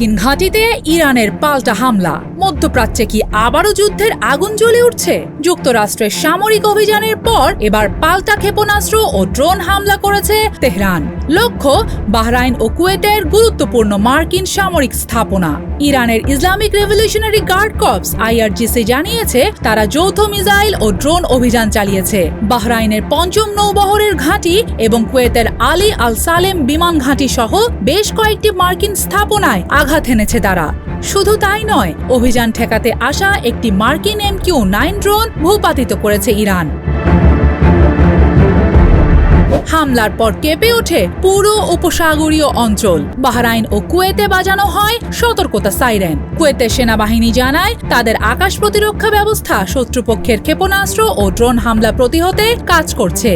মার্কিন ঘাঁটিতে ইরানের পাল্টা হামলা। মধ্যপ্রাচ্যে কি আবারও যুদ্ধের আগুন জ্বলে উঠছে? যুক্তরাষ্ট্রের সামরিক অভিযানের পর এবার পাল্টা ক্ষেপণাস্ত্র ও ড্রোন হামলা করেছে তেহরান। লক্ষ্য বাহরাইন ও কুয়েতের গুরুত্বপূর্ণ মার্কিন সামরিক স্থাপনা। ইরানের Islamic Revolutionary Guard Corps IRGC জানিয়েছে তারা যৌথ মিসাইল ও ড্রোন অভিযান চালিয়েছে। বাহরাইনের পঞ্চম নৌবহরের ঘাঁটি এবং কুয়েতের আলী আল সালেম বিমান ঘাঁটি সহ বেশ কয়েকটি মার্কিন স্থাপনায় আঘাত এনেছে তারা। শুধু তাই নয়, অভিযান ঠেকাতে আসা একটি মার্কিন MQ-9 ড্রোন ভূপাতিত করেছে ইরান। হামলার পর কেঁপে ওঠে পুরো উপসাগরীয় অঞ্চল। বাহরাইন ও কুয়েতে বাজানো হয় সতর্কতা সাইরেন। কুয়েতের সেনাবাহিনী জানায় তাদের আকাশ প্রতিরক্ষা ব্যবস্থা শত্রুপক্ষের ক্ষেপণাস্ত্র ও ড্রোন হামলা প্রতিহতে কাজ করছে।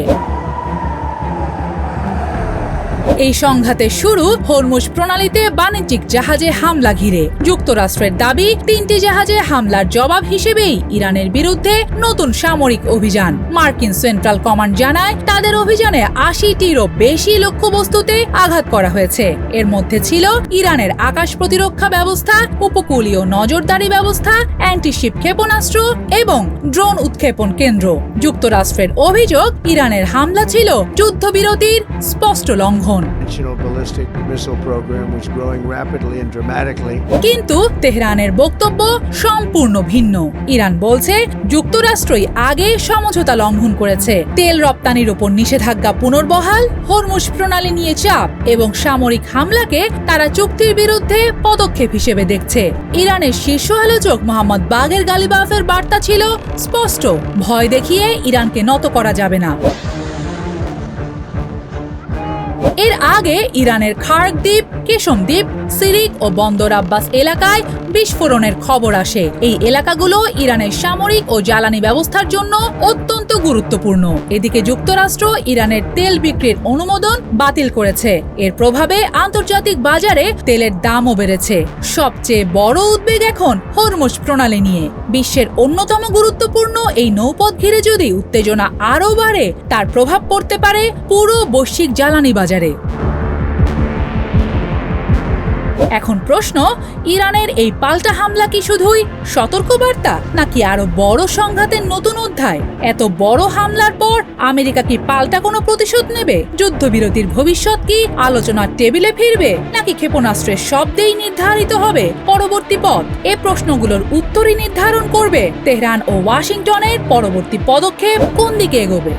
এই সংঘাতের শুরু হরমুজ প্রণালীতে বাণিজ্যিক জাহাজে হামলা ঘিরে। যুক্তরাষ্ট্রের দাবি 3টি জাহাজে হামলার জবাব হিসেবেই ইরানের বিরুদ্ধে নতুন সামরিক অভিযান। মার্কিন সেন্ট্রাল কমান্ড জানায় তাদের অভিযানে 80টিরও বেশি লক্ষ্যবস্তুতে আঘাত করা হয়েছে। এর মধ্যে ছিল ইরানের আকাশ প্রতিরক্ষা ব্যবস্থা, উপকূলীয় নজরদারি ব্যবস্থা, অ্যান্টিশিপ ক্ষেপণাস্ত্র এবং ড্রোন উৎক্ষেপণ কেন্দ্র। যুক্তরাষ্ট্রের অভিযোগ ইরানের হামলা ছিল যুদ্ধবিরতির স্পষ্ট লঙ্ঘন। কিন্তু তেহরানের বক্তব্য সম্পূর্ণ ভিন্ন। ইরান বলছে যুক্তরাষ্ট্রই আগে সমঝোতা লঙ্ঘন করেছে। তেল রপ্তানির উপর নিষেধাজ্ঞা পুনর্বহাল, হরমুজ প্রণালী নিয়ে চাপ এবং সামরিক হামলাকে তারা চুক্তির বিরুদ্ধে পদক্ষেপ হিসেবে দেখছে। ইরানের শীর্ষ আলোচক মোহাম্মদ বাগের গালিবাফের বার্তা ছিল স্পষ্ট, ভয় দেখিয়ে ইরানকে নত করা যাবে না। এর আগে ইরানের খার্ক দ্বীপ, কেশম দ্বীপ, সিরিক ও বন্দর আব্বাস এলাকায় বিস্ফোরণের খবর আসে। এই এলাকাগুলো ইরানের সামরিক ও জ্বালানি ব্যবস্থার জন্য অত্যন্ত গুরুত্বপূর্ণ। এদিকে যুক্তরাষ্ট্র ইরানের তেল বিক্রির অনুমোদন বাতিল করেছে। এর প্রভাবে আন্তর্জাতিক বাজারে তেলের দামও বেড়েছে। সবচেয়ে বড় উদ্বেগ এখন হরমুজ প্রণালী নিয়ে। বিশ্বের অন্যতম গুরুত্বপূর্ণ এই নৌপথ ঘিরে যদি উত্তেজনা আরও বাড়ে, তার প্রভাব পড়তে পারে পুরো বৈশ্বিক জ্বালানি বাজারে। এখন প্রশ্ন, ইরানের এই পাল্টা হামলা কি শুধুই সতর্কবার্তা নাকি আরো বড় সংঘাতের নতুন অধ্যায়? এত বড় হামলার পর আমেরিকা কি পাল্টা কোনো প্রতিশোধ নেবে? যুদ্ধবিরতির ভবিষ্যৎ কি আলোচনার টেবিলে ফিরবে নাকি ক্ষেপণাস্ত্রের শব্দেই নির্ধারিত হবে পরবর্তী পথ? এই প্রশ্নগুলোর উত্তরই নির্ধারণ করবে তেহরান ও ওয়াশিংটনের পরবর্তী পদক্ষেপ কোন দিকে এগোবে।